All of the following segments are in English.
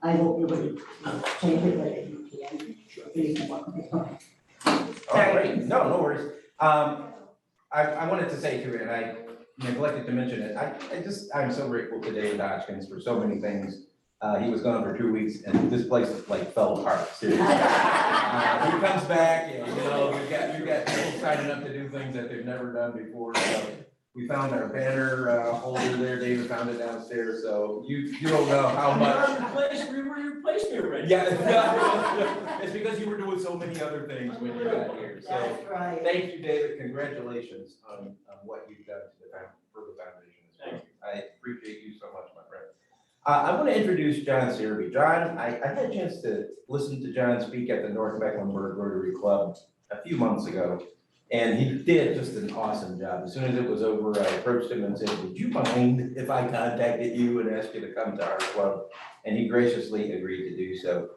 I won't be able to change it, but if you can, please come up. Oh, great, no worries. I wanted to say too, and I neglected to mention it, I'm so grateful to David Hodgkins for so many things. He was gone for 2 weeks and this place like fell apart, seriously. He comes back and, you've got people signing up to do things that they've never done before, so. We found our banner holder there, David found it downstairs, so you don't know how much. We were replaced here, right? Yeah, it's because you were doing so many other things when you got here, so. That's right. Thank you, David, congratulations on what you've done for the foundation. I appreciate you so much, my friend. I want to introduce John Searby. John, I had a chance to listen to John speak at the North Mecklenburg Rotary Club a few months ago. And he did just an awesome job. As soon as it was over, I approached him and said, would you mind if I contacted you and asked you to come to our club? And he graciously agreed to do so.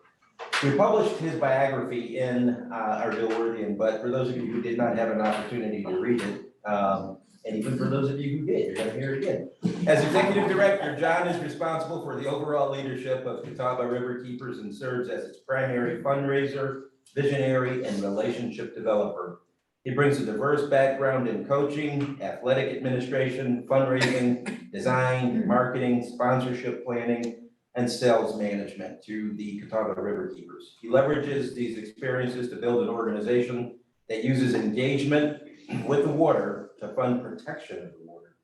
We published his biography in our Dilworthian, but for those of you who did not have an opportunity to read it, and even for those of you who did, you're gonna hear it again. As executive director, John is responsible for the overall leadership of Catawba Riverkeepers and serves as its primary fundraiser, visionary, and relationship developer. He brings a diverse background in coaching, athletic administration, fundraising, design, marketing, sponsorship planning, and sales management to the Catawba Riverkeepers. He leverages these experiences to build an organization that uses engagement with the water to fund protection of the water.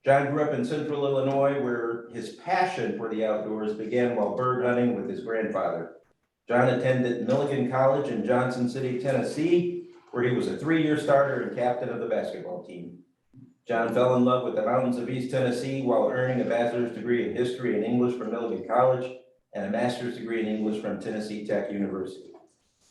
John grew up in central Illinois, where his passion for the outdoors began while bird hunting with his grandfather. John attended Milligan College in Johnson City, Tennessee, where he was a 3-year starter and captain of the basketball team. John fell in love with the mountains of East Tennessee while earning a bachelor's degree in history and English from Milligan College and a master's degree in English from Tennessee Tech University.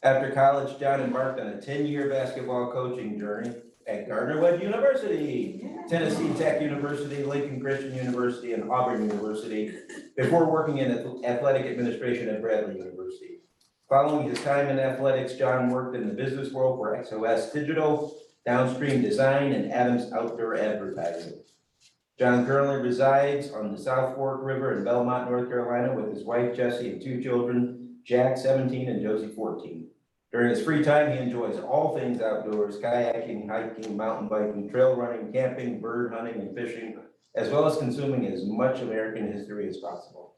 After college, John embarked on a 10-year basketball coaching journey at Gardner-Webb University, Tennessee Tech University, Lincoln Christian University, and Auburn University before working in athletic administration at Bradley University. Following his time in athletics, John worked in the business world for XOS Digital, Downstream Design, and Adams Outdoor Advertising. John currently resides on the South Fork River in Belmont, North Carolina, with his wife, Jessie, and 2 children, Jack, 17, and Josie, 14. During his free time, he enjoys all things outdoors: kayaking, hiking, mountain biking, trail running, camping, bird hunting, and fishing, as well as consuming as much American history as possible.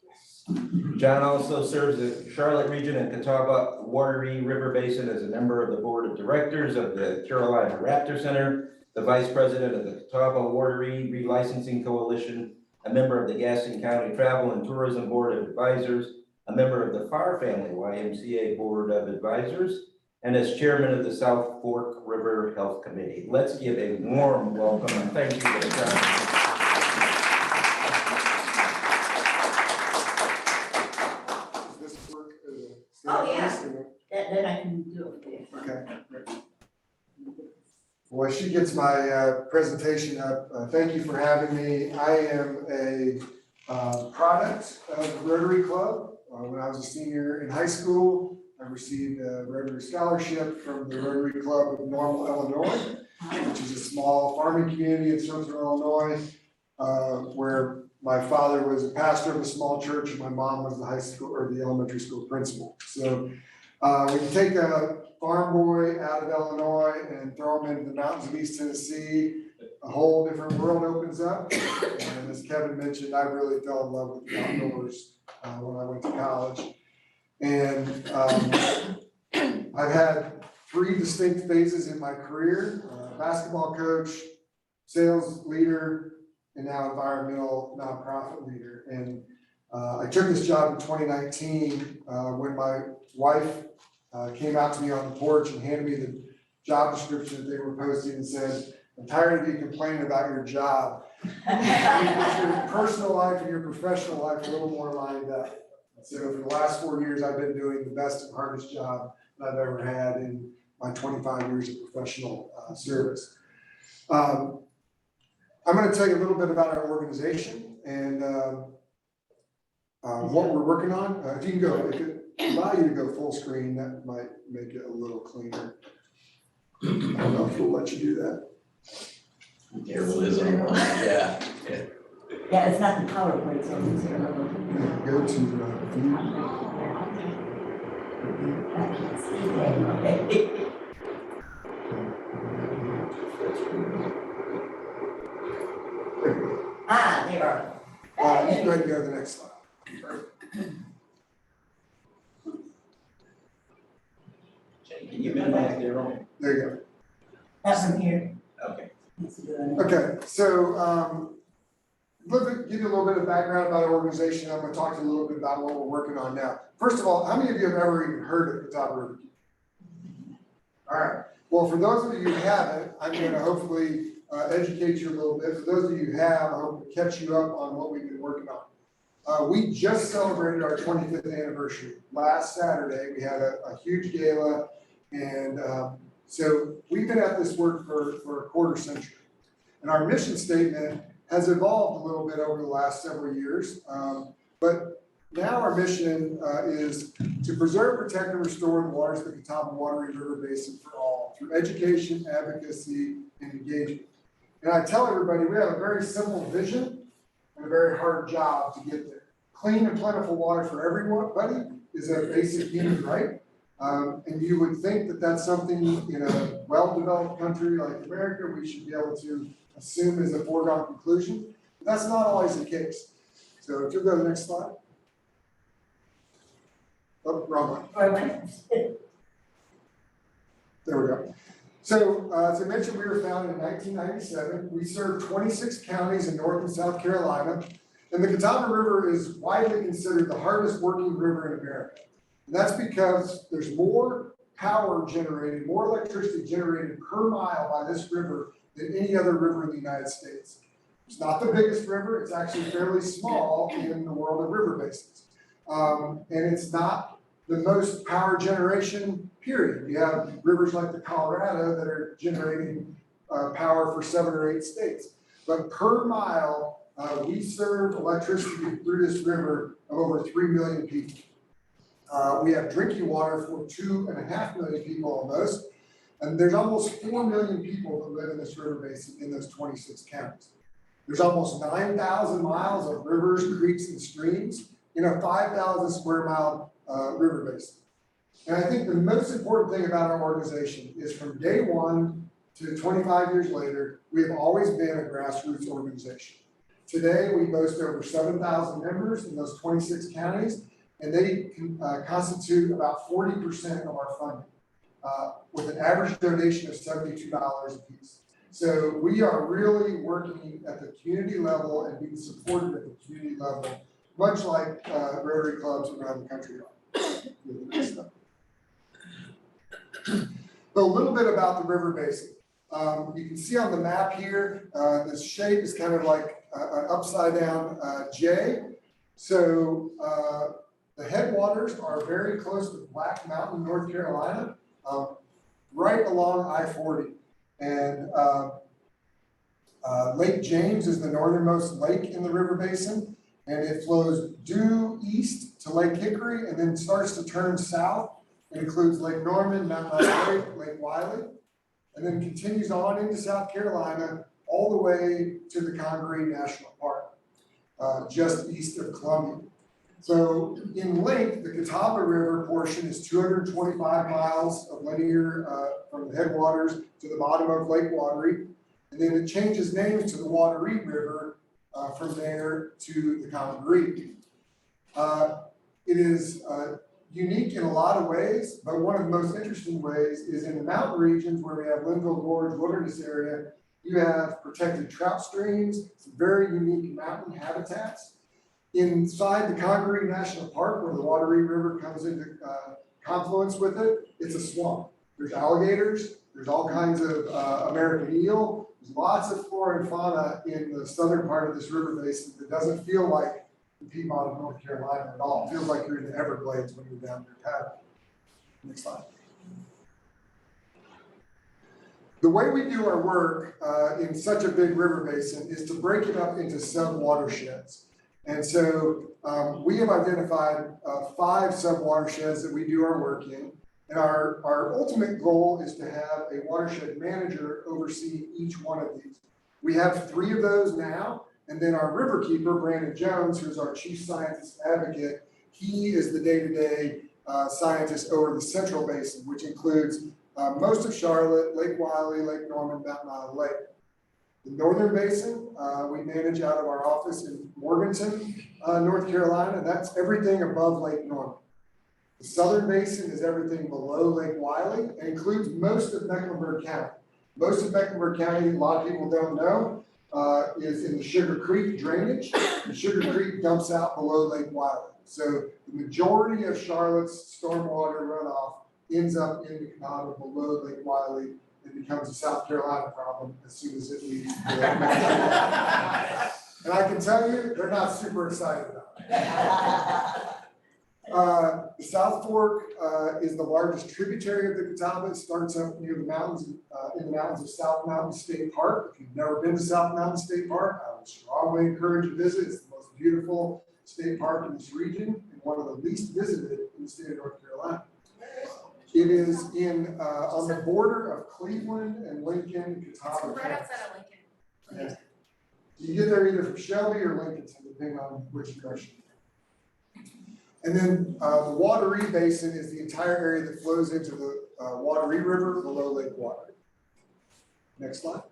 John also serves the Charlotte region and Catawba Rotary River Basin as a member of the board of directors of the Carolina Raptor Center, the vice president of the Catawba Rotary Relicensing Coalition, a member of the Gaston County Travel and Tourism Board of Advisors, a member of the Farr Family YMCA Board of Advisors, and as chairman of the South Fork River Health Committee. Let's give a warm welcome and thank you to John. Oh, yeah, then I can do it. Okay, great. Well, she gets my presentation up. Thank you for having me. I am a product of the Rotary Club. When I was a senior in high school, I received a Rotary Scholarship from the Rotary Club of Normal, Illinois, which is a small farming community in central Illinois, where my father was a pastor of a small church and my mom was the high school or the elementary school principal. So when you take a farm boy out of Illinois and throw him into the mountains of East Tennessee, a whole different world opens up. And as Kevin mentioned, I really fell in love with the outdoors when I went to college. And I've had 3 distinct phases in my career: basketball coach, sales leader, and now environmental nonprofit leader. And I took this job in 2019 when my wife came out to me on the porch and handed me the job description that they were posting and said, "I'm tired of you complaining about your job. Get your personal life and your professional life a little more lined up." So for the last 4 years, I've been doing the best and hardest job that I've ever had in my 25 years of professional service. I'm going to tell you a little bit about our organization and what we're working on. If you can go, if it allow you to go full screen, that might make it a little cleaner. I don't know if we'll let you do that. Careful, is it? Yeah. Yeah, it's not the PowerPoint, so it's here. Go to view. I can't see that, okay. Ah, there are. You can go ahead and go to the next slide. Can you minimize their own? There you That one here. Okay. It's good. go. Okay, so, give you a little bit of background about our organization. I'm gonna talk to you a little bit about what we're working on now. First of all, how many of you have ever even heard of Catawba Riverkeepers? All right, well, for those of you who haven't, I'm gonna hopefully educate you a little bit. For those of you who have, I hope to catch you up on what we've been working on. We just celebrated our 25th anniversary. Last Saturday, we had a huge gala, and so we've been at this work for a quarter century. And our mission statement has evolved a little bit over the last several years, but now our mission is to preserve, protect, and restore the waters of the Catawba Watery River Basin for all through education, advocacy, and engagement. And I tell everybody, we have a very simple vision and a very hard job to get there. Clean and plentiful water for everybody is a basic human right. And you would think that that's something in a well-developed country like America, we should be able to assume is a foregone conclusion. But that's not always the case. So if you'll go to the next slide. Oh, wrong one. There we go. So, as I mentioned, we were founded in 1997. We serve 26 counties in North and South Carolina. And the Catawba River is widely considered the hardest working river in America. And that's because there's more power generated, more electricity generated per mile by this river than any other river in the United States. It's not the biggest river, it's actually fairly small in the world of river basins. And it's not the most power generation, period. You have rivers like the Colorado that are generating power for 7 or 8 states. But per mile, we serve electricity through this river of over 3 million people. We have drinking water for 2.5 million people almost. And there's almost 4 million people that live in this river basin in those 26 counties. There's almost 9,000 miles of rivers, creeks, and streams in a 5,000 square mile river basin. And I think the most important thing about our organization is from day one to 25 years later, we have always been a grassroots organization. Today, we boast over 7,000 members in those 26 counties, and they constitute about 40% of our funding, with an average donation of $72 a piece. So we are really working at the community level and being supported at the community level, much like Rotary clubs around the country are. But a little bit about the river basin. You can see on the map here, this shape is kind of like an upside down J. So the headwaters are very close to Black Mountain, North Carolina, right along I-40. And Lake James is the northernmost lake in the river basin, and it flows due east to Lake Hickory and then starts to turn south. It includes Lake Norman, Mount Lake, Lake Wiley, and then continues on into South Carolina all the way to the Congaree National Park, just east of Columbia. So in length, the Catawba River portion is 225 miles of linear from the headwaters to the bottom of Lake Watery. And then it changes names to the Watery River from there to the Congaree. It is unique in a lot of ways, but one of the most interesting ways is in the mountain regions where we have Linville Gorge Wilderness Area, you have protected trout streams, some very unique mountain habitats. Inside the Congaree National Park, where the Watery River comes into confluence with it, it's a swamp. There's alligators, there's all kinds of American eel, there's lots of flora and fauna in the southern part of this river basin that doesn't feel like the Piedmont of North Carolina at all. It feels like you're in the Everglades when you're down there paddling. Next slide. The way we do our work in such a big river basin is to break it up into sub-watersheds. And so we have identified 5 sub-watersheds that we do our work in. And our ultimate goal is to have a watershed manager oversee each one of these. We have 3 of those now, And then our Riverkeeper, Brandon Jones, who's our chief scientist advocate, he is the day-to-day scientist over the Central Basin, which includes most of Charlotte, Lake Wylie, Lake Norman, Mountain Island Lake. The Northern Basin, we manage out of our office in Morganton, North Carolina, and that's everything above Lake Norman. The Southern Basin is everything below Lake Wylie and includes most of Mecklenburg County. Most of Mecklenburg County, a lot of people don't know, is in the Sugar Creek drainage. The Sugar Creek dumps out below Lake Wylie. So the majority of Charlotte's stormwater runoff ends up in the Catawba below Lake Wylie and becomes a South Carolina problem as soon as it leaves. And I can tell you, they're not super excited about it. The South Fork is the largest tributary of the Catawba. It starts up near the mountains, in the mountains of South Mountain State Park. If you've never been to South Mountain State Park, I would strongly encourage you to visit. It's the most beautiful state park in this region and one of the least visited in the state of North Carolina. It is in on the border of Cleveland and Lincoln, Catawba. Right outside of Lincoln. Yeah. You get there either from Shelby or Lincolnton, depending on which direction. And then the Rotary Basin is the entire area that flows into the Rotary River below Lake Water. Next slide.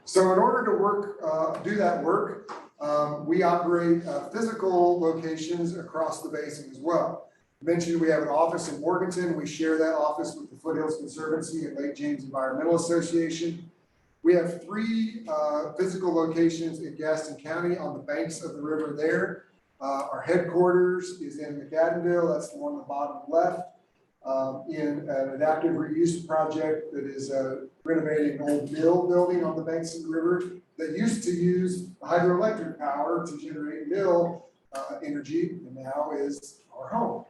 So in order to work, do that work, we operate physical locations across the basin as well. I mentioned we have an office in Morganton. We share that office with the Foothills Conservancy and Lake James Environmental Association. We have 3 physical locations in Gaston County on the banks of the river there. Our headquarters is in McAdenville, that's the one on the bottom left, in an adaptive reuse project that is renovating an old mill building on the banks of the river that used to use hydroelectric power to generate mill energy and now is our home.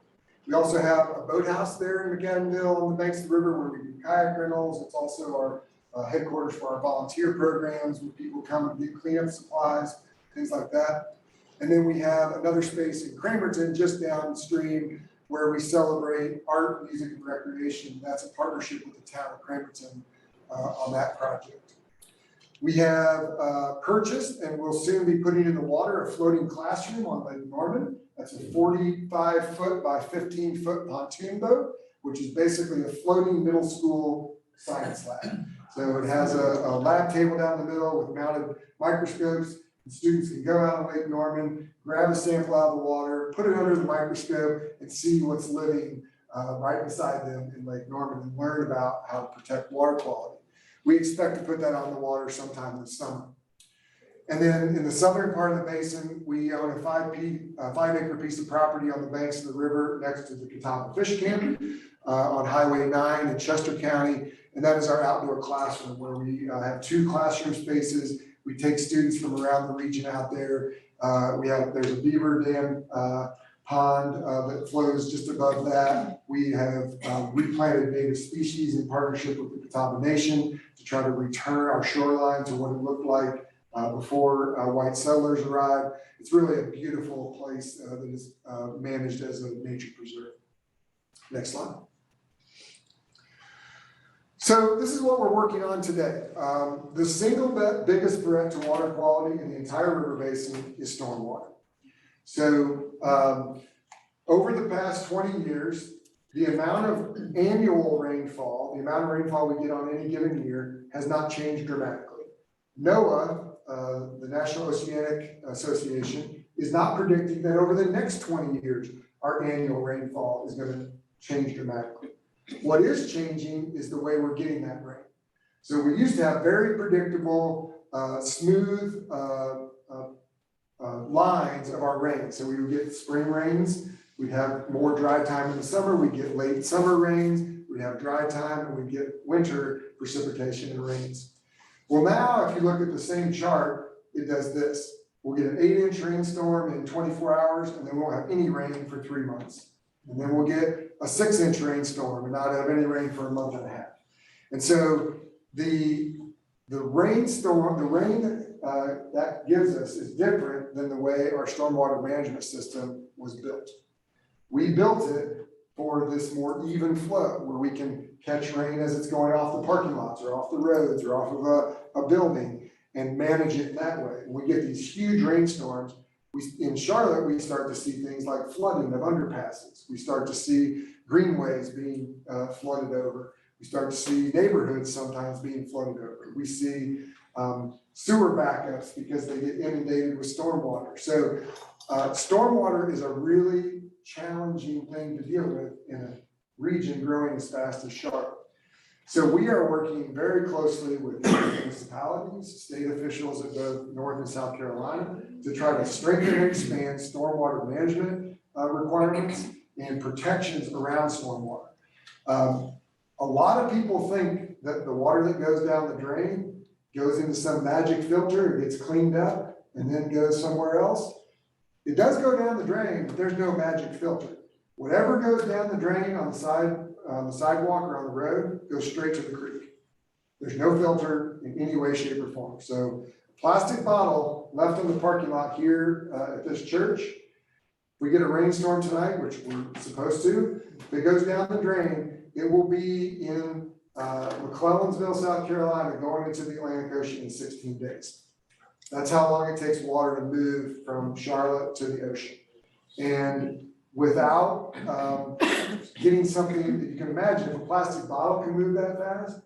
We also have a boathouse there in McAdenville on the banks of the river where we do kayak rentals. It's also our headquarters for our volunteer programs where people come and get cleanup supplies, things like that. And then we have another space in Cramerton just downstream where we celebrate art, music, and recreation. That's a partnership with the town of Cramerton on that project. We have purchased and will soon be putting in the water a floating classroom on Lake Norman. That's a 45-foot by 15-foot pontoon boat, which is basically a floating middle school science lab. So it has a lab table down the middle with mounted microscopes. And students can go out on Lake Norman, grab a sample out of the water, put it under the microscope, and see what's living right beside them in Lake Norman and learn about how to protect water quality. We expect to put that on the water sometime this summer. And then in the southern part of the basin, we own a 5-acre piece of property on the banks of the river next to the Catawba Fish Camp on Highway 9 in Chester County. And that is our outdoor classroom where we have 2 classroom spaces. We take students from around the region out there. There's a beaver dam pond that flows just above that. We have replanted native species in partnership with the Catawba Nation to try to return our shoreline to what it looked like before white settlers arrived. It's really a beautiful place that is managed as a nature preserve. Next slide. So this is what we're working on today. The single biggest threat to water quality in the entire river basin is stormwater. So over the past 20 years, the amount of annual rainfall, the amount of rainfall we get on any given year has not changed dramatically. NOAA, the National Oceanic Association, is not predicting that over the next 20 years, our annual rainfall is going to change dramatically. What is changing is the way we're getting that rain. So we used to have very predictable, smooth lines of our rain. So we would get spring rains, we'd have more dry time in the summer, we'd get late summer rains, we'd have dry time, and we'd get winter precipitation and rains. Well, now if you look at the same chart, it does this. We'll get an 8-inch rainstorm in 24 hours, and then we won't have any rain for 3 months. And then we'll get a 6-inch rainstorm and not have any rain for a month and a half. And so the rain that gives us is different than the way our stormwater management system was built. We built it for this more even flow where we can catch rain as it's going off the parking lots or off the roads or off of a building and manage it in that way. And we get these huge rainstorms. In Charlotte, we start to see things like flooding of underpasses. We start to see greenways being flooded over. We start to see neighborhoods sometimes being flooded over. We see sewer backups because they get inundated with stormwater. So stormwater is a really challenging thing to deal with in a region growing as fast as Charlotte. So we are working very closely with municipalities, state officials in both North and South Carolina to try to strengthen and expand stormwater management requirements and protections around stormwater. A lot of people think that the water that goes down the drain goes into some magic filter, it gets cleaned up and then goes somewhere else. It does go down the drain, but there's no magic filter. Whatever goes down the drain on the sidewalk or on the road goes straight to the creek. There's no filter in any way, shape, or form. So a plastic bottle left in the parking lot here at this church, if we get a rainstorm tonight, which we're supposed to, if it goes down the drain, it will be in McClellansville, South Carolina, going into the Atlantic Ocean in 16 days. That's how long it takes water to move from Charlotte to the ocean. And without getting something that you can imagine, if a plastic bottle can move that fast,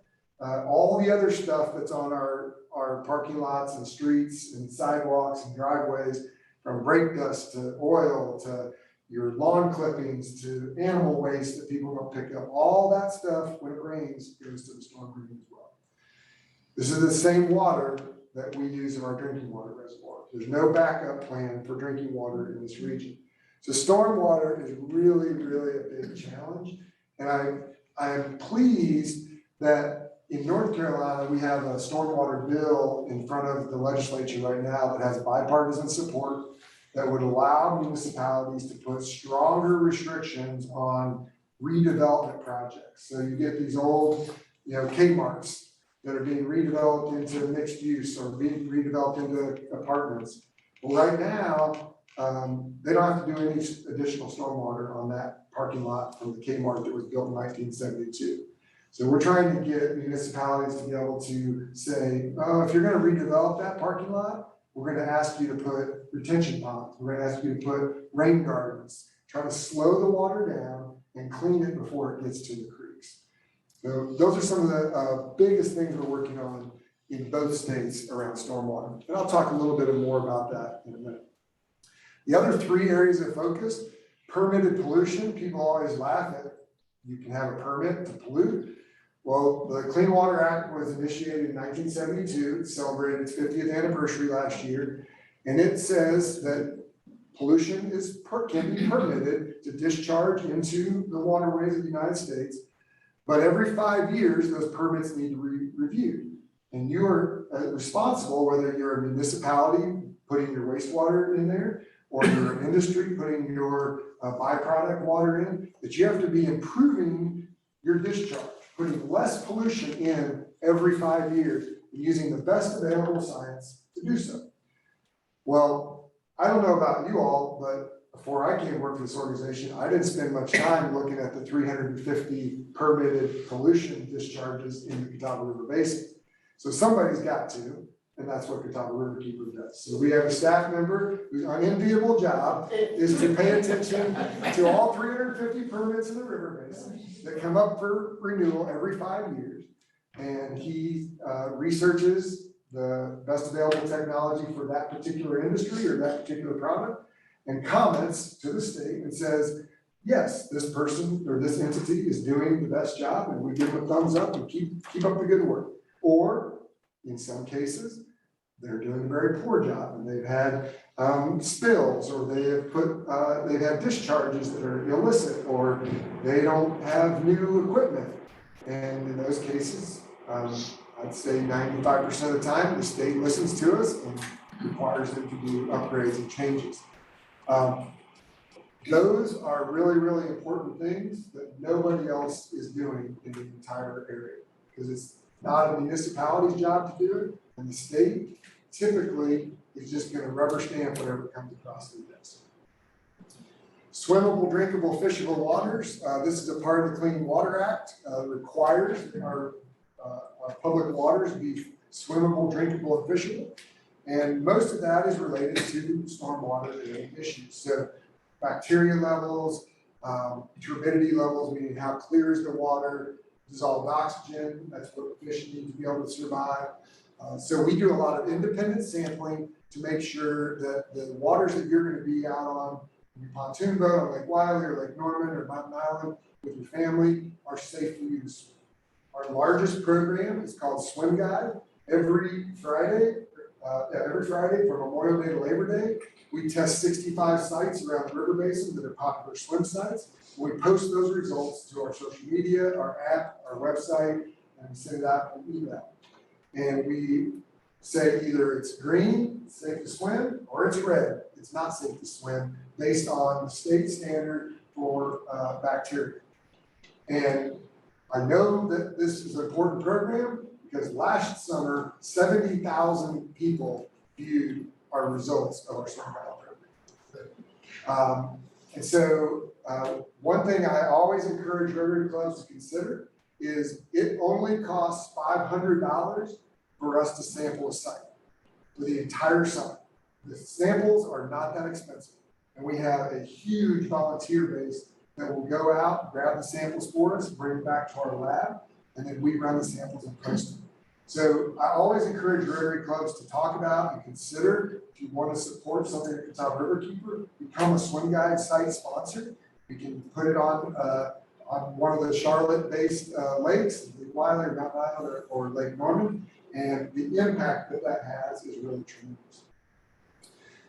all the other stuff that's on our parking lots and streets and sidewalks and driveways, from brake dust to oil to your lawn clippings to animal waste that people don't pick up, all that stuff when it rains goes to the storm drain as well. This is the same water that we use in our drinking water reservoir. There's no backup plan for drinking water in this region. So stormwater is really, really a big challenge. And I am pleased that in North Carolina, we have a stormwater bill in front of the legislature right now that has bipartisan support that would allow municipalities to put stronger restrictions on redevelopment projects. So you get these old, Kmarts that are being redeveloped into mixed use or being redeveloped into apartments. Well, right now, they don't have to do any additional stormwater on that parking lot from the Kmart that was built in 1972. So we're trying to get municipalities to be able to say, oh, if you're gonna redevelop that parking lot, we're gonna ask you to put retention ponds. We're gonna ask you to put rain gardens, try to slow the water down and clean it before it gets to the creeks. So those are some of the biggest things we're working on in both states around stormwater. And I'll talk a little bit more about that in a minute. The other three areas of focus, permitted pollution. People always laugh at, you can have a permit to pollute. Well, the Clean Water Act was initiated in 1972, celebrated its 50th anniversary last year. And it says that pollution can be permitted to discharge into the waterways of the United States. But every 5 years, those permits need to be reviewed. And you are responsible, whether you're a municipality putting your wastewater in there, or you're an industry putting your byproduct water in, that you have to be improving your discharge, putting less pollution in every 5 years, and using the best available science to do so. Well, I don't know about you all, but before I came to work for this organization, I didn't spend much time looking at the 350 permitted pollution discharges in the Catawba River Basin. So somebody's got to, and that's what Catawba Riverkeepers does. So we have a staff member whose unenviable job is to pay attention to all 350 permits in the river basin that come up for renewal every 5 years. And he researches the best available technology for that particular industry or that particular product and comments to the state and says, yes, this person or this entity is doing the best job, and we give them a thumbs up and keep up the good work. Or in some cases, they're doing a very poor job and they've had spills, or they've had discharges that are illicit, or they don't have new equipment. And in those cases, I'd say 95% of the time, the state listens to us and requires them to do upgrades and changes. Those are really, really important things that nobody else is doing in the entire area, because it's not a municipality's job to do it, and the state typically is just going to rubber stamp whatever comes across their desk. Swimmable, drinkable, fishable waters. This is a part of the Clean Water Act, requires our public waters be swimmable, drinkable, and fishable. And most of that is related to stormwater issues. So bacteria levels, turbidity levels, meaning how clear is the water, dissolved oxygen, that's what fish need to be able to survive. So we do a lot of independent sampling to make sure that the waters that you're gonna be out on your pontoon boat, on Lake Wiley or Lake Norman or Mountain Island with your family are safe for you to swim. Our largest program is called Swim Guide. Every Friday from Memorial Day to Labor Day, we test 65 sites around the river basin that are popular swim sites. We post those results to our social media, our app, our website, and we send it out in email. And we say either it's green, it's safe to swim, or it's red, it's not safe to swim, based on the state standard for bacteria. And I know that this is an important program because last summer, 70,000 people viewed our results of our swim guide program. And so one thing I always encourage Rotary clubs to consider is it only costs $500 for us to sample a site for the entire summer. The samples are not that expensive. And we have a huge volunteer base that will go out, grab the samples for us, bring them back to our lab, and then we run the samples and post them. So I always encourage Rotary clubs to talk about and consider, if you want to support something at Catawba Riverkeeper, become a Swim Guide site sponsor. We can put it on one of the Charlotte-based lakes, Lake Wiley or Mountain Island or Lake Norman, and the impact that that has is really tremendous.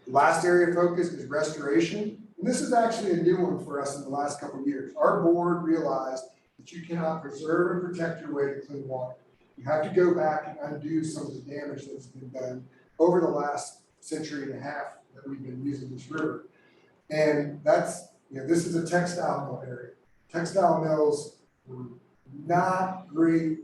The last area of focus is restoration. And this is actually a new one for us in the last couple of years. Our board realized that you cannot preserve and protect your way to clean water. You have to go back and undo some of the damage that's been done over the last century and a half that we've been using this river. And that's, this is a textile mill area. Textile mills were not great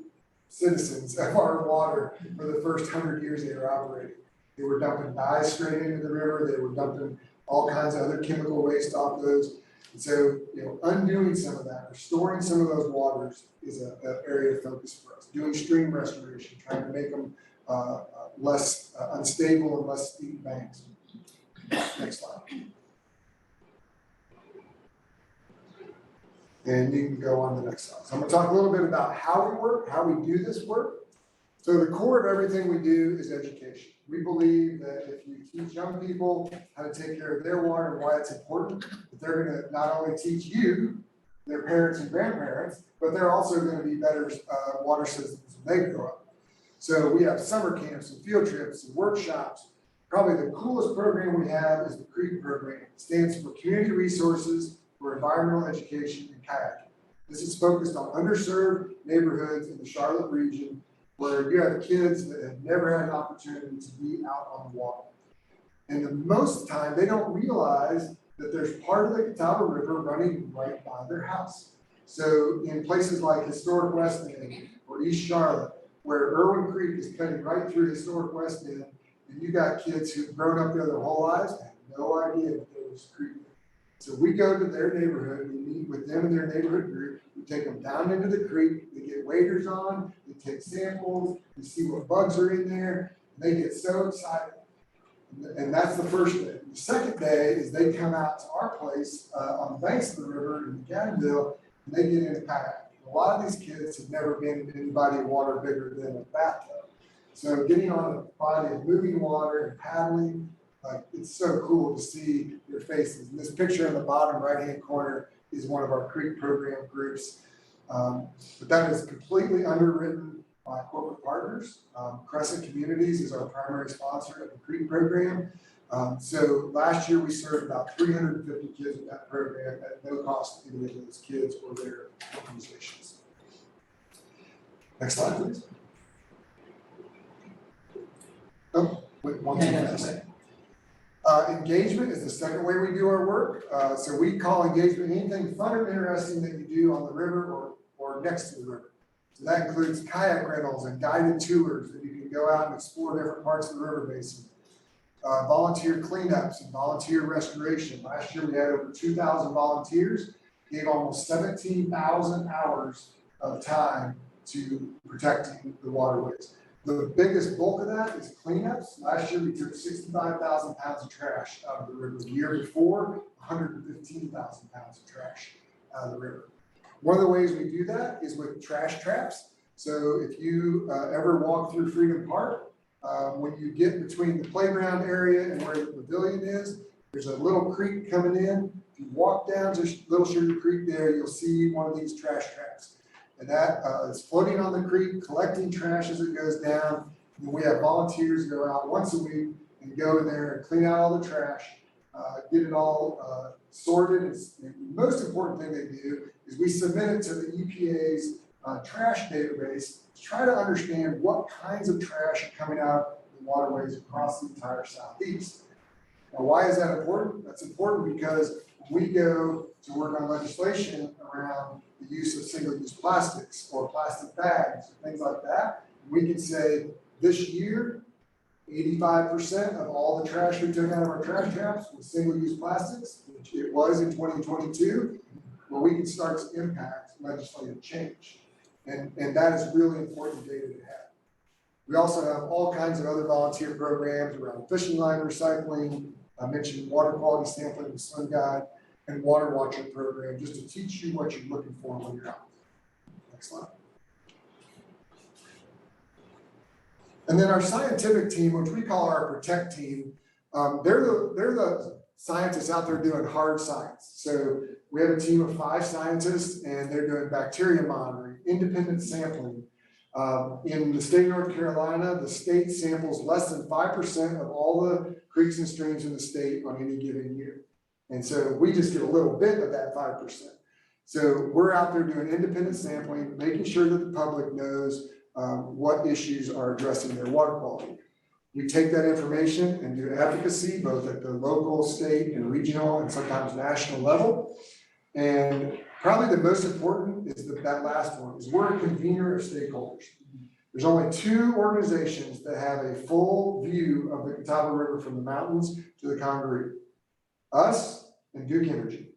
citizens of our water for the first 100 years they were operating. They were dumping dyes straight into the river. They were dumping all kinds of other chemical waste off those. And so, undoing some of that, restoring some of those waters is an area of focus for us. Doing stream restoration, trying to make them less unstable and less steep banks. Next slide. And you can go on to the next slide. So I'm going to talk a little bit about how we work, how we do this work. So the core of everything we do is education. We believe that if you teach young people how to take care of their water and why it's important, that they're going to not only teach you, their parents and grandparents, but they're also going to be better water citizens when they grow up. So we have summer camps and field trips and workshops. Probably the coolest program we have is the CREEK program. It stands for Community Resources for Environmental Education and Kayaking. This is focused on underserved neighborhoods in the Charlotte region where you have kids that have never had an opportunity to be out on the water. And the most of the time, they don't realize that there's part of the Catawba River running right by their house. So in places like historic West End or East Charlotte, where Irwin Creek is cutting right through historic West End, and you got kids who've grown up there their whole lives and have no idea that there was a creek there. So we go to their neighborhood, we meet with them and their neighborhood group, we take them down into the creek, they get waders on, they take samples, we see what bugs are in there, and they get so excited. And that's the first day. The second day is they come out to our place on the banks of the river in Gadenville, and they get in a kayak. A lot of these kids have never been in any body of water bigger than a bathtub. So getting on a body of moving water and paddling, it's so cool to see their faces. And this picture in the bottom right-hand corner is one of our CREEK program groups. But that is completely underwritten by corporate partners. Crescent Communities is our primary sponsor of the CREEK program. So last year we served about 350 kids with that program at no cost to any of those kids or their organizations. Next slide, please. Oh, wait, one too fast. Engagement is the second way we do our work. So we call engagement anything fun or interesting that you do on the river or next to the river. So that includes kayak rentals and guided tours that you can go out and explore different parts of the river basin. volunteer cleanups and volunteer restoration. Last year, we had over 2,000 volunteers, gave almost 17,000 hours of time to protecting the waterways. The biggest bulk of that is cleanups. Last year, we took 65,000 pounds of trash out of the river. The year before, 115,000 pounds of trash out of the river. One of the ways we do that is with trash traps. So if you ever walk through Freedom Park, when you get between the playground area and where the pavilion is, there's a little creek coming in. If you walk down to Little Sugar Creek there, you'll see one of these trash traps. And that is floating on the creek, collecting trash as it goes down. And we have volunteers go out once a week and go in there and clean out all the trash, get it all sorted. And the most important thing they do is we submit it to the EPA's trash database to try to understand what kinds of trash are coming out of the waterways across the entire Southeast. Now, why is that important? That's important because we go to work on legislation around the use of single-use plastics or plastic bags or things like that. We can say this year, 85% of all the trash we took out of our trash traps was single-use plastics, which it was in 2022, where we can start to impact legislative change. And that is really important data to have. We also have all kinds of other volunteer programs around fishing line recycling. I mentioned water quality sampling with Swim Guide and water watcher program, just to teach you what you're looking for when you're out. Next slide. And then our scientific team, which we call our Protect team, they're the scientists out there doing hard science. So we have a team of 5 scientists, and they're doing bacteria monitoring, independent sampling. In the state of North Carolina, the state samples less than 5% of all the creeks and streams in the state on any given year. And so we just get a little bit of that 5%. So we're out there doing independent sampling, making sure that the public knows what issues are addressing their water quality. We take that information and do advocacy, both at the local, state, and regional, and sometimes national level. And probably the most important is that last one, is we're a convener of stakeholders. There's only 2 organizations that have a full view of the Catawba River from the mountains to the Congaree. Us and Duke Energy.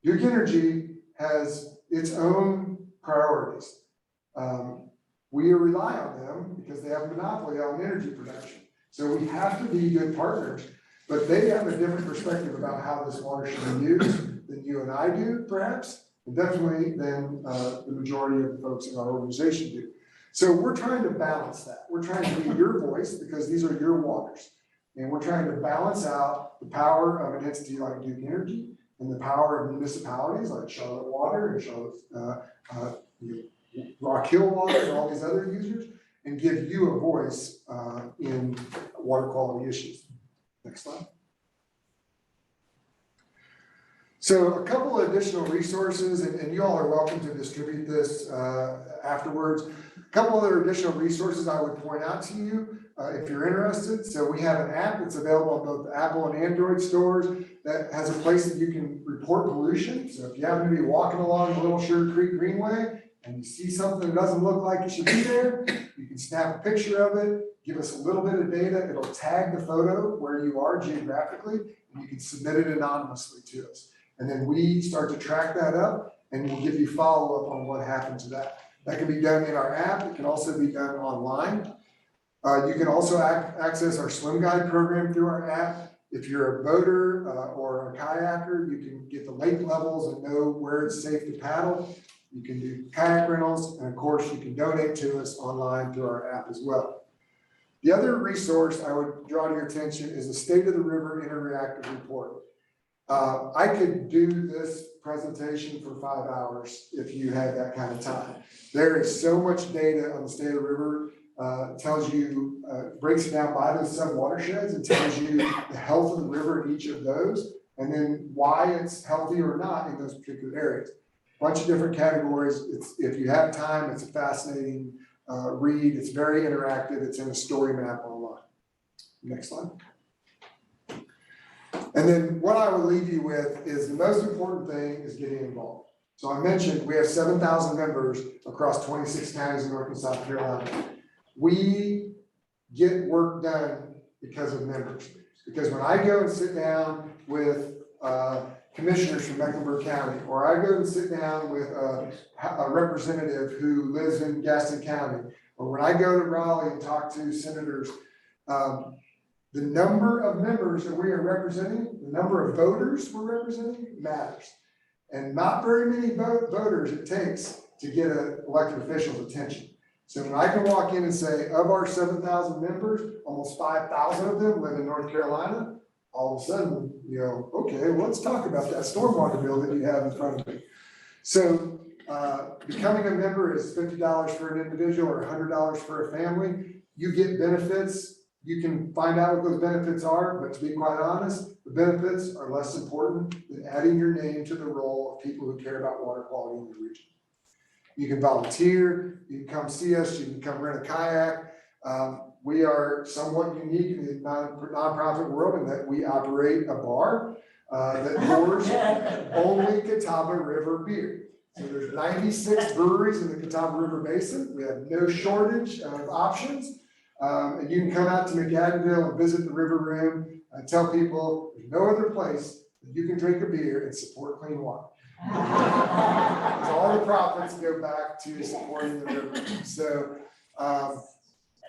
Duke Energy has its own priorities. We rely on them because they have a monopoly on energy production. So we have to be good partners, but they have a different perspective about how this water should be used than you and I do, perhaps, and definitely than the majority of the folks in our organization do. So we're trying to balance that. We're trying to be your voice because these are your waters. And we're trying to balance out the power of an entity like Duke Energy and the power of municipalities like Charlotte Water and Charlotte, Rock Hill Water and all these other users, and give you a voice in water quality issues. Next slide. So a couple of additional resources, and you all are welcome to distribute this afterwards. A couple other additional resources I would point out to you if you're interested. So we have an app that's available on both Apple and Android stores that has a place that you can report pollution. So if you happen to be walking along the Little Sugar Creek Greenway and you see something that doesn't look like it should be there, you can snap a picture of it, give us a little bit of data, it'll tag the photo where you are geographically, and you can submit it anonymously to us. And then we start to track that up, and we'll give you follow-up on what happened to that. That can be done in our app. It can also be done online. You can also access our Swim Guide program through our app. If you're a boater or a kayaker, you can get the lake levels and know where it's safe to paddle. You can do kayak rentals, and of course, you can donate to us online through our app as well. The other resource I would draw to your attention is the State of the River Interactive Report. I could do this presentation for 5 hours if you had that kind of time. There is so much data on the state of the river. Tells you, breaks it down by those sub-watersheds and tells you the health of the river in each of those, and then why it's healthy or not in those particular areas. Bunch of different categories. If you have time, it's a fascinating read. It's very interactive. It's in a story map online. Next slide. And then what I would leave you with is the most important thing is getting involved. So I mentioned we have 7,000 members across 26 counties in North and South Carolina. We get work done because of members. Because when I go and sit down with commissioners from Mecklenburg County, or I go and sit down with a representative who lives in Gaston County, or when I go to Raleigh and talk to senators, the number of members that we are representing, the number of voters we're representing matters. And not very many voters it takes to get an elected official's attention. So when I can walk in and say, of our 7,000 members, almost 5,000 of them live in North Carolina, all of a sudden, you know, okay, well, let's talk about that stormwater bill that you have in front of me. So becoming a member is $50 for an individual or $100 for a family. You get benefits. You can find out what those benefits are, but to be quite honest, the benefits are less important than adding your name to the roll of people who care about water quality in the region. You can volunteer, you can come see us, you can come rent a kayak. We are somewhat unique in the nonprofit world in that we operate a bar that pours only Catawba River beer. So there's 96 breweries in the Catawba River Basin. We have no shortage of options. And you can come out to McAdenville and visit the River Room and tell people there's no other place that you can drink a beer and support clean water. Because all the profits go back to supporting the river. So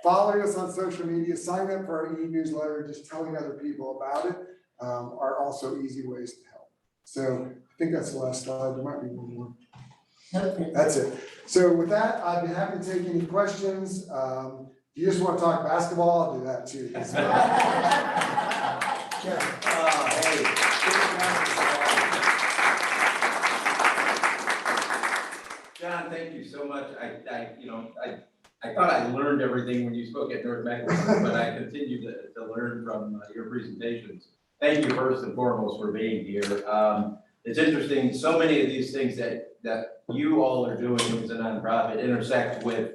following us on social media, sign up for our e-newsletter, just telling other people about it are also easy ways to help. So I think that's the last slide. There might be one more. That's it. So with that, I'd be happy to take any questions. If you just want to talk basketball, I'll do that too. John, thank you so much. I thought I learned everything when you spoke at North Mecklenburg, but I continue to learn from your presentations. Thank you first and foremost for being here. It's interesting, so many of these things that you all are doing as a nonprofit intersect with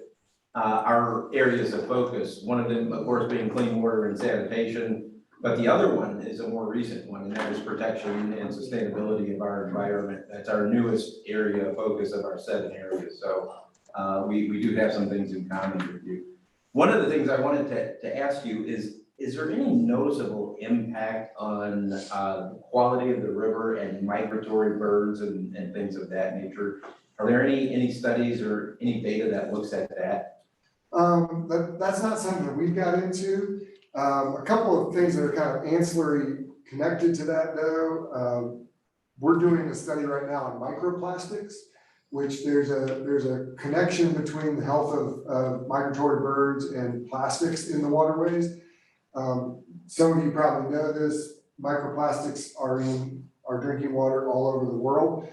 our areas of focus. One of them, of course, being clean water and sanitation, but the other one is a more recent one, and that is protection and sustainability of our environment. That's our newest area of focus of our 7 areas. So we do have some things in common with you. One of the things I wanted to ask you is there any noticeable impact on the quality of the river and migratory birds and things of that nature? Are there any studies or any data that looks at that? That's not something that we've got into. A couple of things that are kind of ancillary connected to that though. We're doing a study right now on microplastics, which there's a connection between the health of migratory birds and plastics in the waterways. Some of you probably know this, microplastics are in our drinking water all over the world.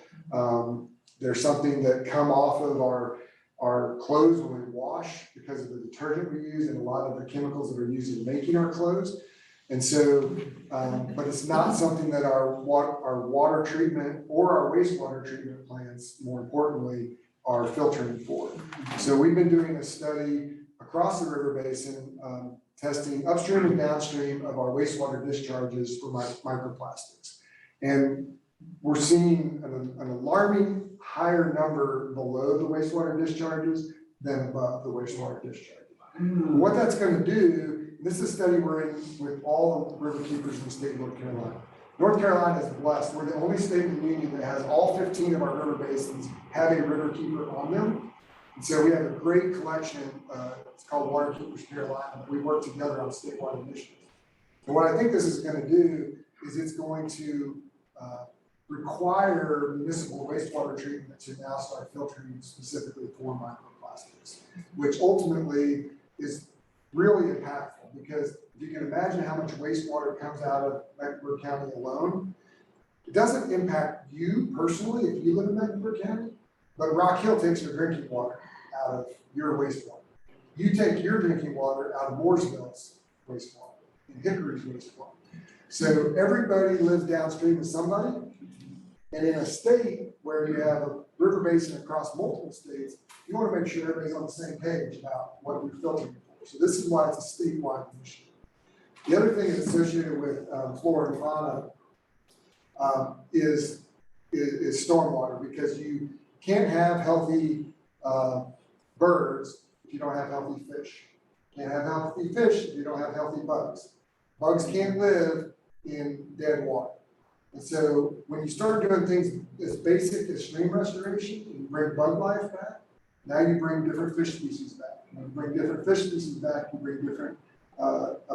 There's something that come off of our clothes when we wash because of the detergent we use and a lot of the chemicals that are used in making our clothes. And so, but it's not something that our water treatment or our wastewater treatment plants, more importantly, are filtering for. So we've been doing a study across the river basin, testing upstream and downstream of our wastewater discharges for microplastics. And we're seeing an alarming higher number below the wastewater discharges than above the wastewater discharges. What that's going to do, this is a study we're in with all the Riverkeepers in the state of North Carolina. North Carolina is blessed. We're the only state in the union that has all 15 of our river basins have a Riverkeeper on them. And so we have a great collection, it's called Waterkeepers Carolina. We work together on statewide initiatives. And what I think this is going to do is it's going to require municipal wastewater treatment to now start filtering specifically for microplastics, which ultimately is really impactful because if you can imagine how much wastewater comes out of Mecklenburg County alone, it doesn't impact you personally if you live in Mecklenburg County, but Rock Hill takes their drinking water out of your wastewater. You take your drinking water out of Mooresville's wastewater and Hickory's wastewater. So everybody lives downstream of somebody. And in a state where you have a river basin across multiple states, you want to make sure everybody's on the same page about what you're filtering for. So this is why it's a statewide initiative. The other thing that's associated with flora and fauna is stormwater, because you can't have healthy birds if you don't have healthy fish. You can't have healthy fish if you don't have healthy bugs. bugs can't live in dead water. And so when you start doing things as basic as stream restoration, and you bring bug life back, now you bring different fish species back. When you bring different fish species back, you bring different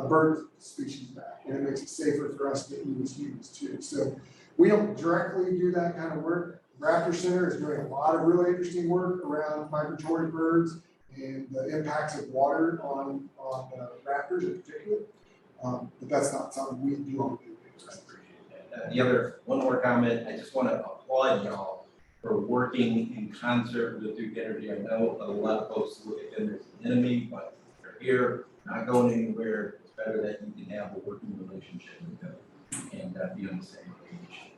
bird species back, and it makes it safer for us to eat as humans too. So we don't directly do that kind of work. Raptor Center is doing a lot of really interesting work around migratory birds and the impacts of water on raptors in particular. But that's not something we do on a daily basis. One more comment, I just want to applaud y'all for working in concert with Duke Energy. I know a lot of folks look at them as an enemy, but they're here, not going anywhere. It's better that you can have a working relationship with them and be on the same page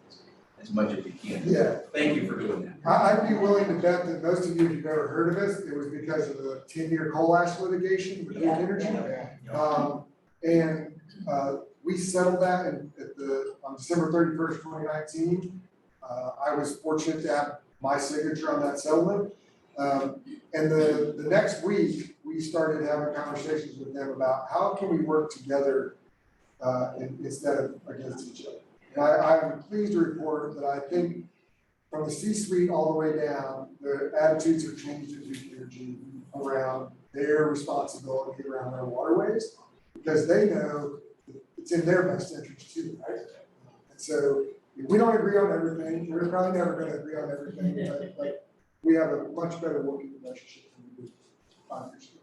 as much as you can. Yeah. Thank you for doing that. I'd be willing to bet that most of you, if you've ever heard of us, it was because of the 10-year coal ash litigation with Duke Energy. We settled that on December 31st, 2019. I was fortunate to have my signature on that settlement. And the next week, we started having conversations with them about how can we work together instead of against each other. And I'm pleased to report that I think from the C-suite all the way down, the attitudes have changed at Duke Energy around their responsibility around their waterways, because they know it's in their best interest too, right? And so we don't agree on everything. We're probably never going to agree on everything, but we have a much better working relationship than we did 5 years ago.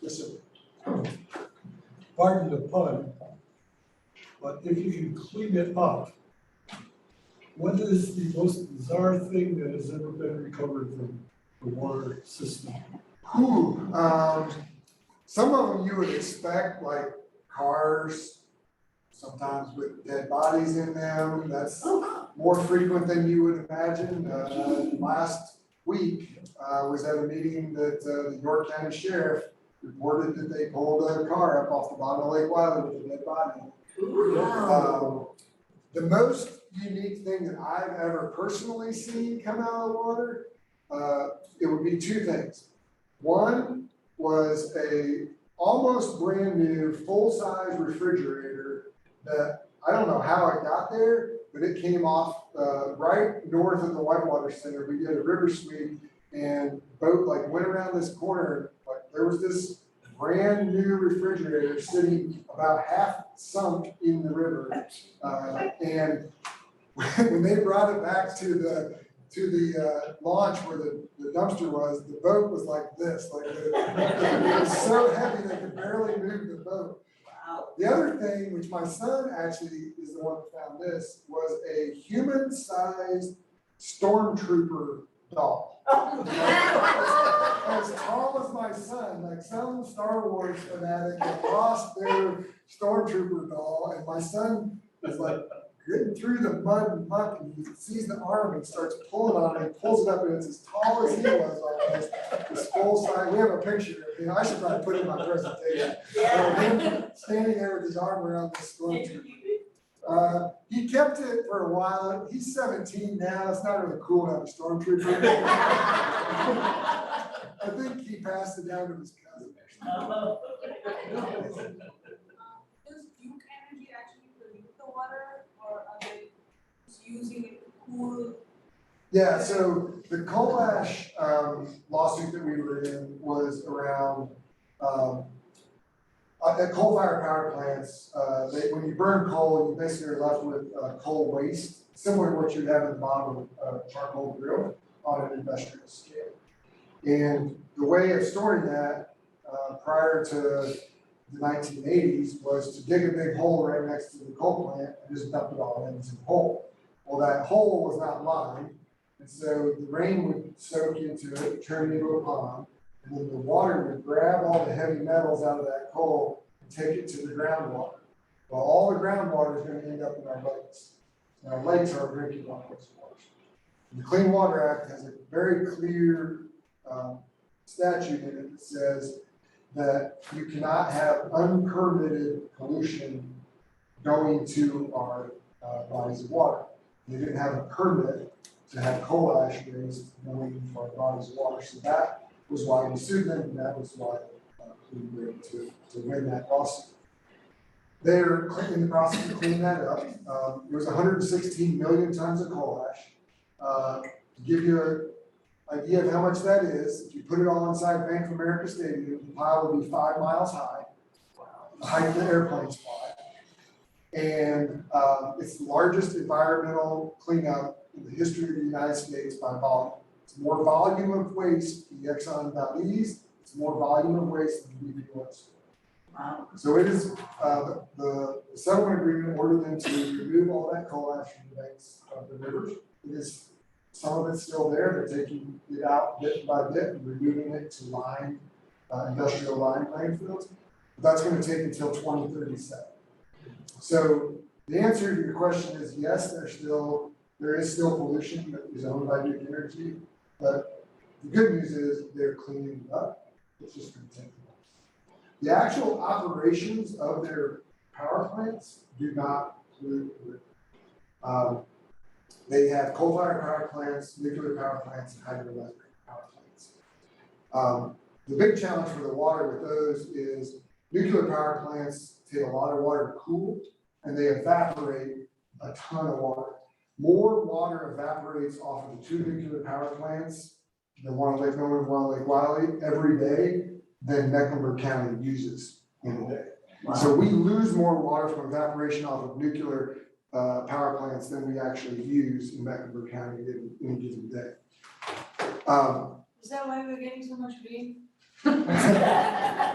Yes, sir. Pardon the pun, but if you can clean it up, what is the most bizarre thing that has ever been recovered from the water system? Some of them you would expect, like cars, sometimes with dead bodies in them. That's more frequent than you would imagine. Last week, I was at a meeting that the York County Sheriff reported that they pulled a car up off the bottom of Lake Wiley with a dead body. The most unique thing that I've ever personally seen come out of the water, it would be 2 things. One was a almost brand new full-size refrigerator that I don't know how it got there, but it came off right north of the Whitewater Center. We did a river sweep and boat like went around this corner, like there was this brand new refrigerator sitting about half sunk in the river. And when they brought it back to the launch where the dumpster was, the boat was like this, like it was so heavy they could barely move the boat. The other thing, which my son actually is the one that found this, was a human-sized stormtrooper doll. As tall as my son, like some Star Wars fanatic had lost their stormtrooper doll, and my son is like getting through the mud and muck, and he sees the arm and starts pulling on it, and pulls it up, and it's as tall as he was almost, this full size. We have a picture, I should probably put it in my presentation. Him standing there with his arm around the stormtrooper. He kept it for a while. He's 17 now. It's not really cool to have a stormtrooper. I think he passed it down to his cousin. Does Duke Energy actually pollute the water, or are they just using it to cool? Yeah, so the coal ash lawsuit that we were in was around at coal-fired power plants. When you burn coal, you basically are left with coal waste, similar to what you'd have at the bottom of a charcoal grill on an industrial scale. And the way of storing that prior to the 1980s was to dig a big hole right next to the coal plant and just dump it all into the hole. Well, that hole was not lined, and so the rain would soak into it, turn it into a pond, and then the water would grab all the heavy metals out of that coal and take it to the groundwater. Well, all the groundwater is going to end up in our lakes. And our lakes are drinking water. The Clean Water Act has a very clear statute in it that says that you cannot have unpermitted pollution going to our bodies of water. They didn't have a permit to have coal ash waste going into our bodies of water. So that was why we sued them, and that was why we were able to win that lawsuit. They're in the process of cleaning that up. It was 116 million tons of coal ash. To give you an idea of how much that is, if you put it all inside Bank of America Stadium, the pile would be 5 miles high, the height of the airplanes fly. And it's the largest environmental cleanup in the history of the United States by volume. It's more volume of waste than the Exxon Valdez, it's more volume of waste than the BP West. Wow. So it is, the settlement agreement ordered them to remove all that coal ash from the banks of the rivers. It is, some of it's still there, they're taking it out bit by bit and removing it to line, industrial line landfills. But that's gonna take until 2037. So the answer to your question is yes, there is still pollution that is owned by Duke Energy, but the good news is they're cleaning it up. It's just gonna take time. The actual operations of their power plants do not pollute the river. They have coal-fired power plants, nuclear power plants, and hydroelectric power plants. The big challenge for the water with those is nuclear power plants take a lot of water to cool, and they evaporate a ton of water. More water evaporates off of the 2 nuclear power plants, the one on Lake Norman, one on Lake Wiley, every day than Mecklenburg County uses in a day. So we lose more water from evaporation off of nuclear power plants than we actually use in Mecklenburg County in any given day. Is that why we're getting so much rain?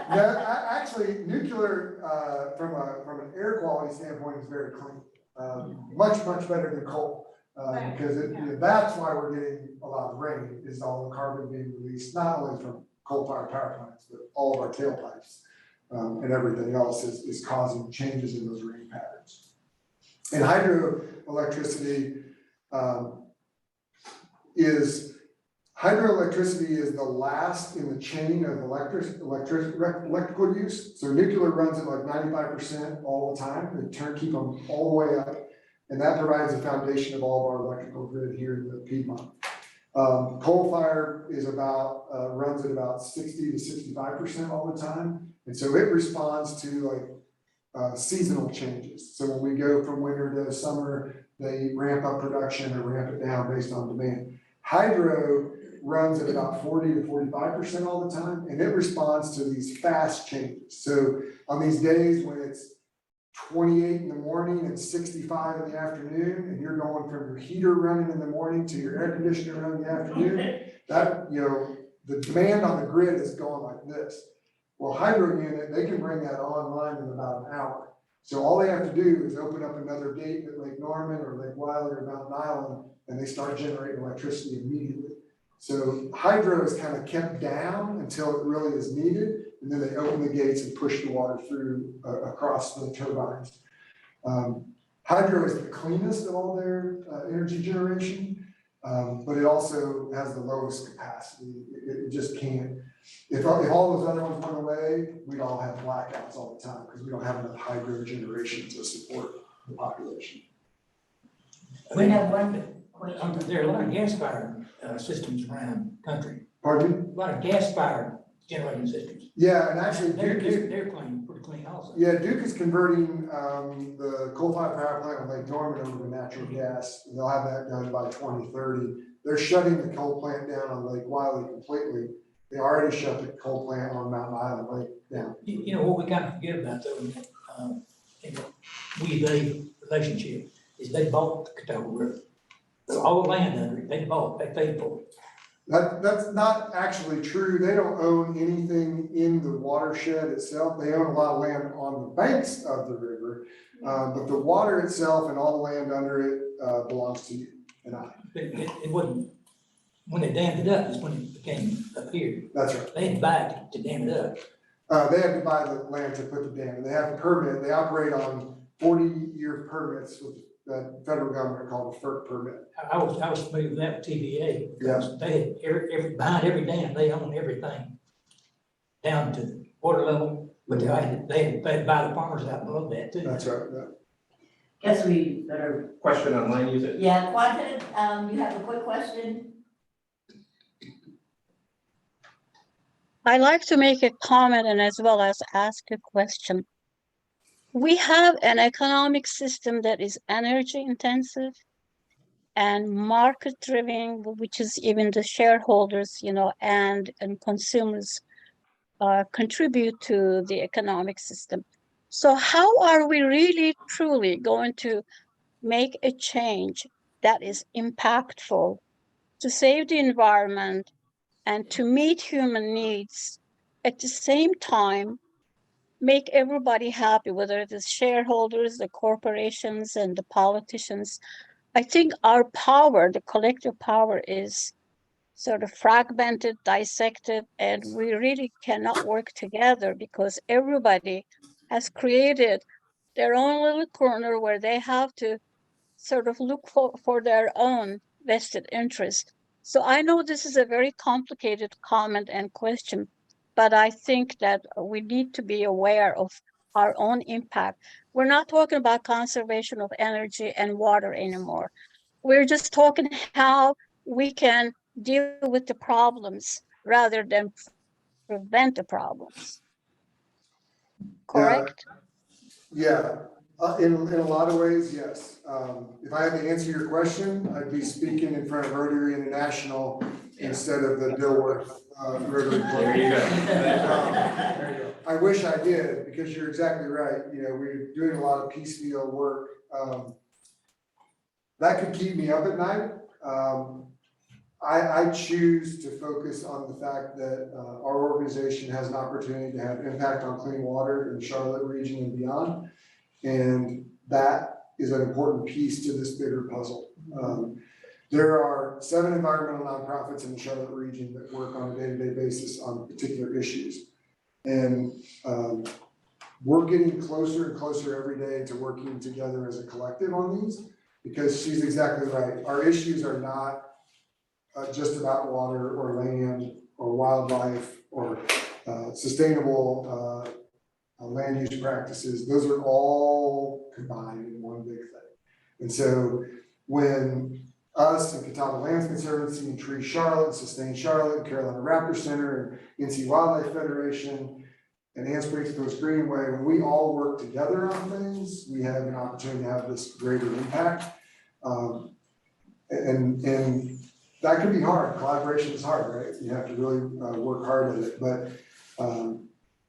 Actually, nuclear, from an air quality standpoint, is very clean. Much better than coal. Because that's why we're getting a lot of rain, is all the carbon being released, not only from coal-fired power plants, but all of our tailpipes. And everything else is causing changes in those rain patterns. And hydroelectricity is the last in the chain of electrical use. So nuclear runs at like 95% all the time. They keep them all the way up. And that provides a foundation of all of our electrical grid here in the Piedmont. Coal fire is runs at about 60 to 65% all the time. And so it responds to seasonal changes. So when we go from winter to summer, they ramp up production or ramp it down based on demand. Hydro runs at about 40 to 45% all the time, and it responds to these fast changes. So on these days when it's 28 in the morning and 65 in the afternoon, and you're going from your heater running in the morning to your air conditioner running in the afternoon, that, the demand on the grid is going like this. Well, hydro unit, they can bring that online in about an hour. So all they have to do is open up another gate at Lake Norman or Lake Wiley or Mountain Island, and they start generating electricity immediately. So hydro is kind of kept down until it really is needed, and then they open the gates and push the water through across the turbines. Hydro is the cleanest of all their energy generation, but it also has the lowest capacity. It just can't. If all those other ones went away, we'd all have blackouts all the time because we don't have enough hydro generation to support the population. We have one question. There are a lot of gas-fired systems around the country, Pardon me? a lot of gas-fired generating systems. Yeah, and actually They're Duke is, pretty clean also. yeah, Duke is converting the coal-fired power plant on Lake Norman over to natural gas. They'll have that done by 2030. They're shutting the coal plant down on Lake Wiley completely. They already shut the coal plant on Mountain Island Lake down. You know, what we kind of forget about though, in the we-they relationship, is they bought the Catawba River. So all the land under it, they bought, they paid for it. That's not actually true. They don't own anything in the watershed itself. They own a lot of land on the banks of the river, but the water itself and all the land under it belongs to you and I. But it wasn't, when they dammed it up, is when it became up here. That's right. They had to buy it to dam it up. They have to buy the land to put the dam, and they have a permit. They operate on 40-year permits with the federal government called a FERC permit. I was familiar with that with TVA. Because they had behind every dam, they own everything down to the water level, but they had to buy the farmers out below that too. That's right. Guess we better, Question on land use. yeah, Quentin, you have a quick question? I like to make a comment and as well as ask a question. we have an economic system that is energy intensive and market driven, which is even the shareholders, and consumers contribute to the economic system. So how are we really truly going to make a change that is impactful to save the environment and to meet human needs at the same time, make everybody happy, whether it is shareholders, the corporations, and the politicians? I think our power, the collective power, is sort of fragmented, dissected, and we really cannot work together because everybody has created their own little corner where they have to sort of look for their own vested interest. So I know this is a very complicated comment and question, but I think that we need to be aware of our own impact. We're not talking about conservation of energy and water anymore. We're just talking how we can deal with the problems rather than prevent the problems. Correct? Yeah, in a lot of ways, yes. If I had to answer your question, I'd be speaking in front of Rotary International instead of the Dilworth, Rotary Club. There you go. There you go. I wish I did, because you're exactly right, we're doing a lot of piecemeal work. That could keep me up at night. I choose to focus on the fact that our organization has an opportunity to have impact on clean water in the Charlotte region and beyond. And that is an important piece to this bigger puzzle. There are 7 environmental nonprofits in the Charlotte region that work on a day-to-day basis on particular issues. And we're getting closer and closer every day to working together as a collective on these, because she's exactly right. Our issues are not just about water or land or wildlife or sustainable land use practices. Those are all combined in one big thing. And so when us and Catawba Lands Conservancy and Tree Charlotte, Sustain Charlotte, Carolina Raptor Center, and NC Wildlife Federation, and Ann Springs Coast Greenway, when we all work together on things, we have an opportunity to have this greater impact. And that can be hard. Collaboration is hard, right? You have to really work hard at it. But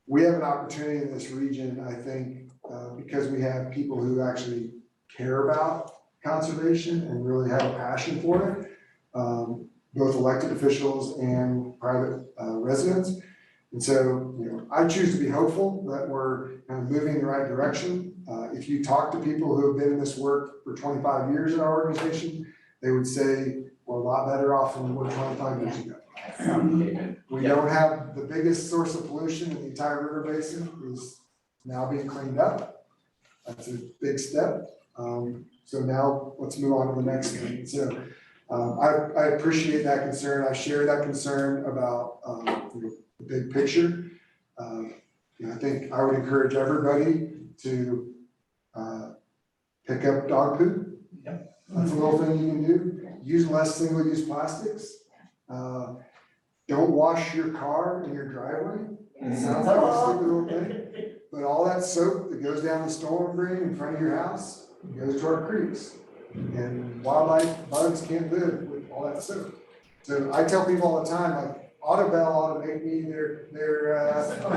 we have an opportunity in this region, I think, because we have people who actually care about conservation and really have a passion for it, both elected officials and private residents. And so, I choose to be hopeful that we're kind of moving in the right direction. If you talk to people who have been in this work for 25 years in our organization, they would say we're a lot better off than we were 25 years ago. We don't have the biggest source of pollution in the entire river basin is now being cleaned up. That's a big step. So now let's move on to the next thing. So I appreciate that concern. I share that concern about the big picture. I think I would encourage everybody to pick up dog poop. Yep. That's a little thing you can do. Use less single-use plastics. Don't wash your car in your driveway. It sounds like a stupid little thing, but all that soap that goes down the storm drain in front of your house goes to our creeks. And wildlife, bugs can't live with all that soap. So I tell people all the time, like, Autobell ought to make me their ambassador.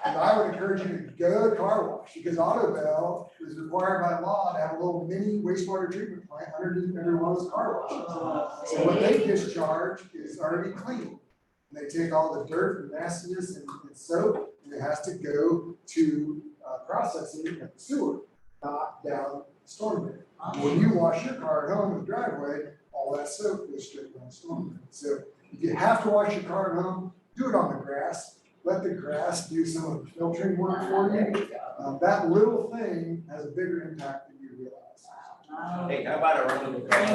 And I would encourage you to go to car wash, because Autobell is required by law to have a little mini wastewater treatment plant underneath every one of those car washes. So what they discharge is already clean. And they take all the dirt and nastiness and soap, and it has to go to processing at the sewer, not down the storm drain. When you wash your car at home in the driveway, all that soap goes straight down the storm drain. So if you have to wash your car at home, do it on the grass. Let the grass do some of the filtering work for you. That little thing has a bigger impact than you realize. Hey, how about a round of applause?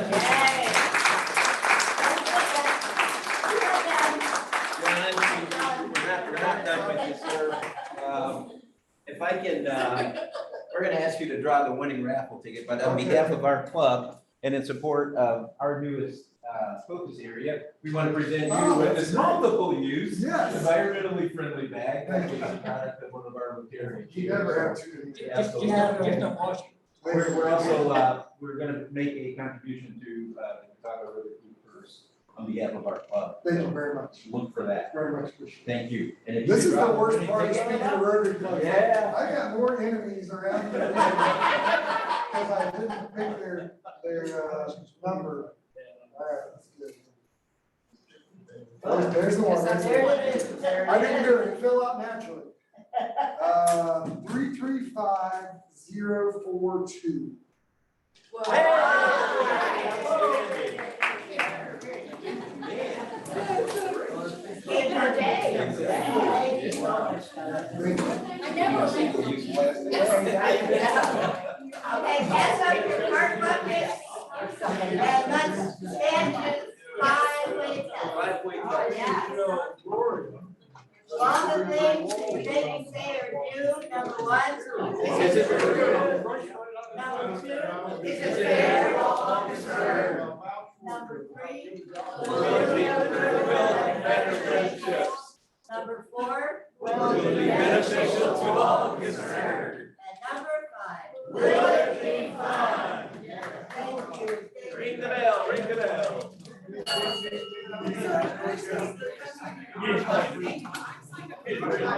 John, we're not done with you, sir. If I can, we're gonna ask you to draw the winning raffle ticket, but on behalf of our club, And in support of our newest focus area, we want to present you with this multiple use, Yes. environmentally friendly bag. That is a product of one of our Rotary. You never have to. Just don't wash it. We're also, we're gonna make a contribution to the Catawba Riverkeepers on behalf of our club. Thank you very much. Look for that. Very much appreciated. Thank you. And if This you is the drop worst anything- part of speaking to Rotary Club. Yeah. I got more enemies around here. Because I didn't pick their number. All right, that's good. Oh, there's the one. Yes, there it is. There I it didn't is. do it, it fell out naturally. 335042. Hey, birthday. Thank you so much. I never see. Okay, pass up your card buckets, and let's stand to 5 ways up. Oh, yeah. All the things that you didn't say or do, number 1. Is it true? Number 2, is it fair? Number 3, number 4, will it be beneficial to all concerned? And number 5, will it be fun? Thank you. Ring the bell, ring the bell. So,